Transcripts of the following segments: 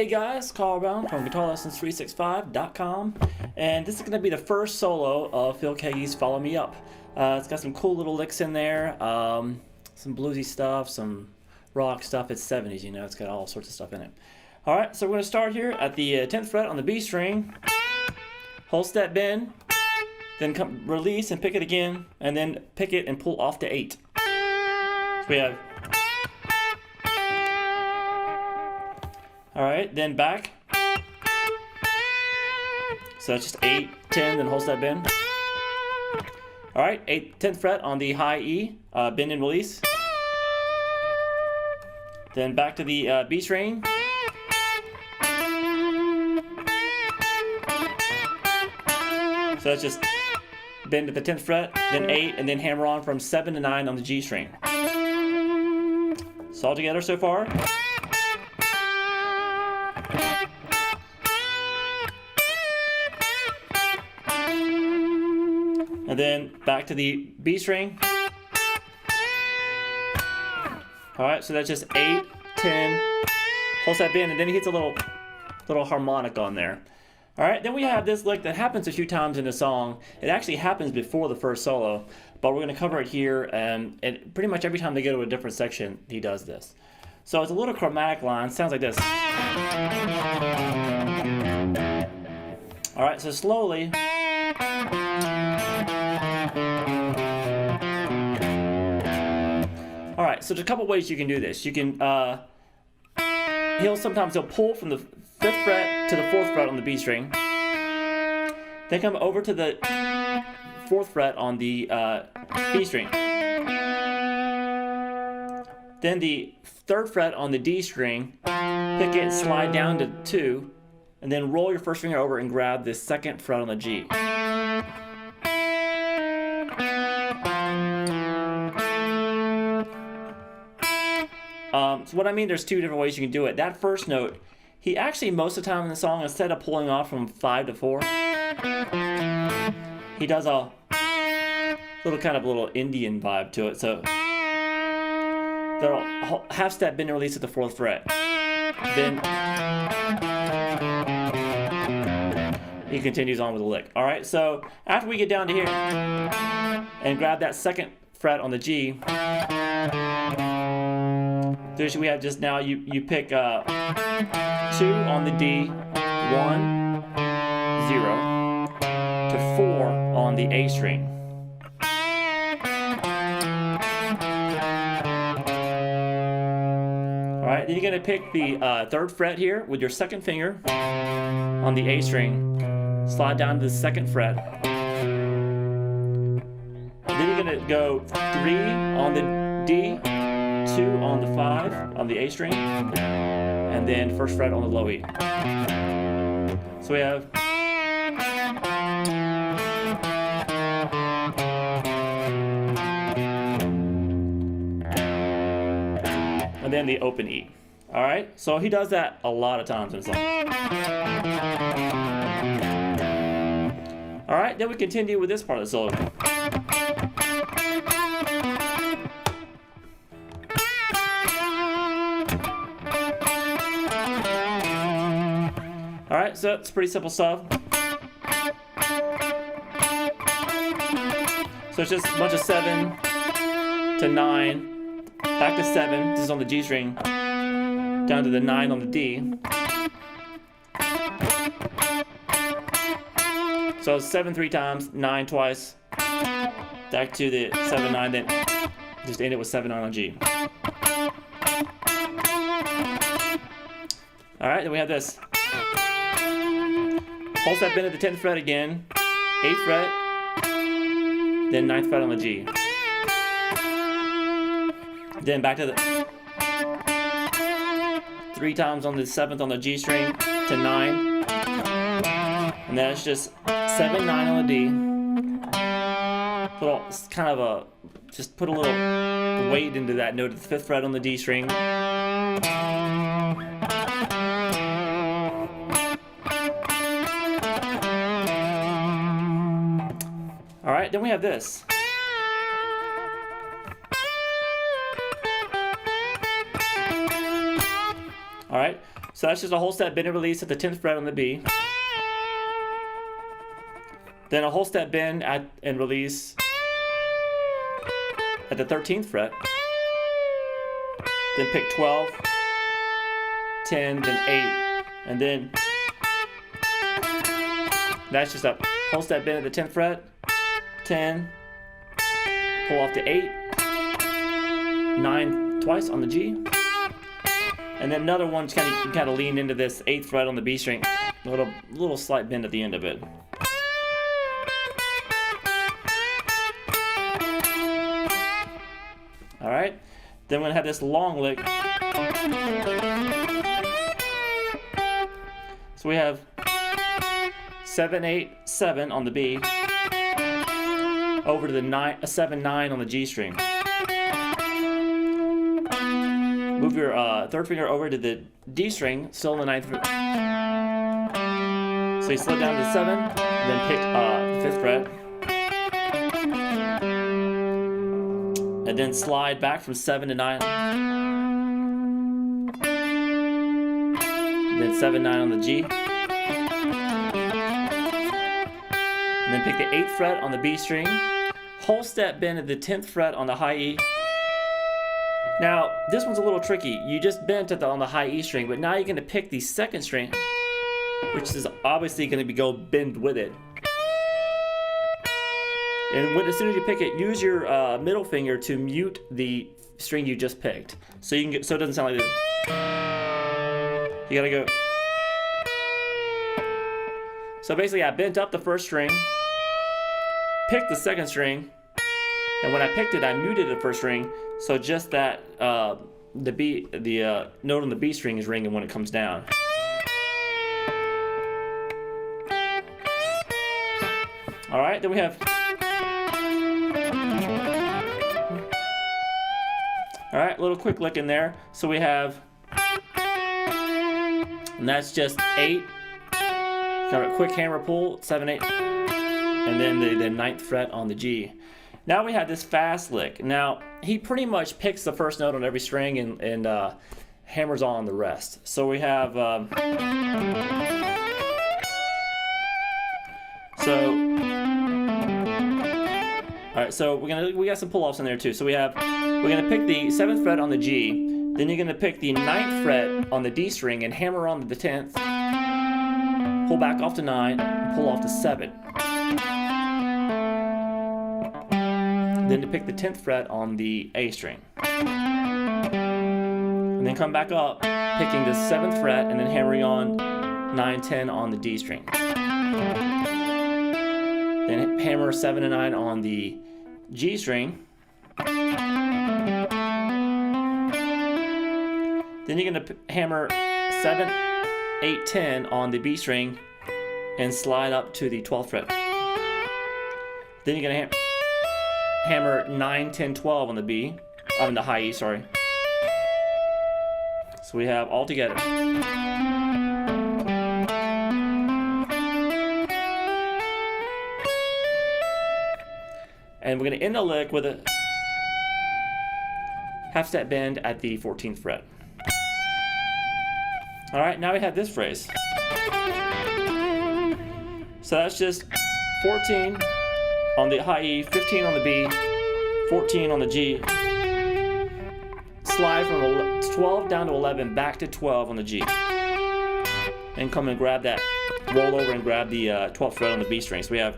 Hey guys, Carl Brown from GuitarLessons365.com, and this is going to be the first solo of Phil Keaggy's Follow Me Up. It's got some cool little licks in there, some bluesy stuff, some rock stuff. It's 70s, you know, it's got all sorts of stuff in it. Alright, so we're going to start here at the 10th fret on the B string, whole step bend, then come release and pick it again, and then pick it and pull off to 8. So we have, alright, then back. So that's just 8, 10, then whole step bend. Alright, 10th fret on the high E, bend and release. Then back to the B string. So that's just bend at the 10th fret, then 8, and then hammer on from 7 to 9 on the G string. So all together so far. And then back to the B string. Alright, so that's just 8, 10, whole step bend, and then he hits a little harmonic on there. Alright, then we have this lick that happens a few times in the song. It actually happens before the first solo, but we're going to cover it here, and pretty much every time they go to a different section, he does this. So it's a little chromatic line, sounds like this. Alright, so slowly. Alright, so there's a couple ways you can do this. You can, sometimes he'll pull from the 5th fret to the 4th fret on the B string. Then come over to the 4th fret on the B string. Then the 3rd fret on the D string, pick it, slide down to 2, and then roll your first finger over and grab the 2nd fret on the G. So what I mean, there's two different ways you can do it. That first note, he actually most of the time in the song, instead of pulling off from 5 to 4, he does a little Indian vibe to it. So they'll half step bend and release at the 4th fret. Then he continues on with the lick. All right, so after we get down to here and grab that 2nd fret on the G, we have just now you pick 2 on the D, 1, 0 to 4 on the A string. Alright, then you're going to pick the 3rd fret here with your 2nd finger on the A string, slide down to the 2nd fret. Then you're going to go 3 on the D, 2 on the 5 on the A string, and then 1st fret on the low E. So we have, and then the open E. Alright, so he does that a lot of times in the song. Alright, then we continue with this part of the solo. Alright, so it's pretty simple stuff. So it's just a bunch of 7 to 9, back to 7, this is on the G string, down to the 9 on the D. So 7 3 times, 9 twice, back to the 7 9, then just end it with 7 9 on G. Alright, then we have this. Whole step bend at the 10th fret again, 8th fret, then 9th fret on the G. Then back to the 3 times on the 7th on the G string to 9. And that's just 7, 9 on the D. Just put a little weight into that note at the 5th fret on the D string. Alright, then we have this. Alright, So that's just a whole step bend and release at the 10th fret on the B. Then a whole step bend and release at the 13th fret. Then pick 12, 10, then 8, and then that's just a whole step bend at the 10th fret, 10, pull off the 8, 9 twice on the G, and then another one you kind of lean into this 8th fret on the B string, a little slight bend at the end of it. All right, then we're gonna have this long lick. So we have 7, 8, 7 on the B, over to the 7, 9 on the G string. Move your third finger over to the D string, still in the 9th fret. So you slow down to 7, then pick the 5th fret. And then slide back from 7 to 9. Then 7, 9 on the G. And then pick the 8th fret on the B string. Whole step bend at the 10th fret on the high E. Now, this one's a little tricky. You just bent on the high E string, but now you're going to pick the 2nd string, which is obviously going to go bend with it. And as soon as you pick it, use your middle finger to mute the string you just picked, so you can so it doesn't sound like this. You gotta go. So basically, I bent up the 1st string, picked the 2nd string, and when I picked it, I muted the 1st string, so just that the note on the B string is ringing when it comes down. All right, then we have. All right, a little quick lick in there. So we have, and that's just 8. Got a quick hammer pull, 7, 8, and then the 9th fret on the G. Now we have this fast lick. Now he pretty much picks the 1st note on every string and hammers on the rest. So we have all right, so we got some pull-offs in there too. So we're gonna pick the 7th fret on the G, then you're gonna pick the 9th fret on the D string and hammer on the 10th, pull back off to 9, and pull off to 7. Then to pick the 10th fret on the A string. And then come back up, picking the 7th fret and then hammering on 9, 10 on the D string. Then hammer 7 and 9 on the G string. Then you're going to hammer 7, 8, 10 on the B string and slide up to the 12th fret. Then you're going to hammer 9, 10, 12 on the B, on the high E, sorry. So we have all together. And we're going to end the lick with a half step bend at the 14th fret. All right, now we have this phrase. So that's just 14 on the high E, 15 on the B, 14 on the G. Slide from 12 down to 11, back to 12 on the G. And come and grab that, roll over and grab the 12th fret on the B string. So we have.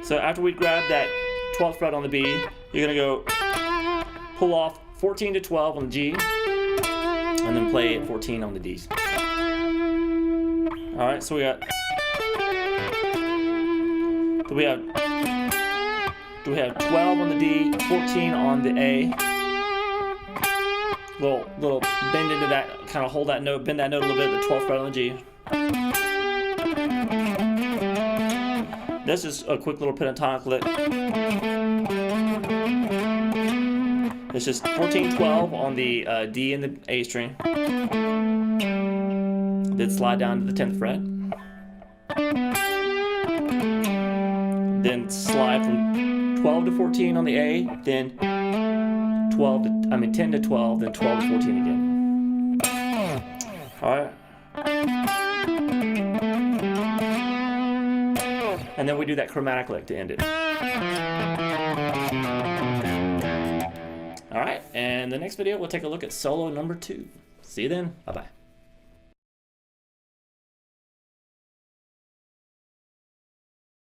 So after we grab that 12th fret on the B, you're gonna go pull off 14 to 12 on the G, and then play 14 on the Ds. All right, so we have 12 on the D, 14 on the A. Little bend into that, kind of hold that note, bend that note a little bit, the 12th fret on the G. This is a quick little pentatonic lick. It's just 14, 12 on the D and the A string. Then slide down to the 10th fret. Then slide from 12 to 14 on the A, then 10 to 12, then 12 to 14 again. All right. And then we do that chromatic lick to end it. All right, and the next video we'll take a look at solo number 2. See you then. Bye-bye.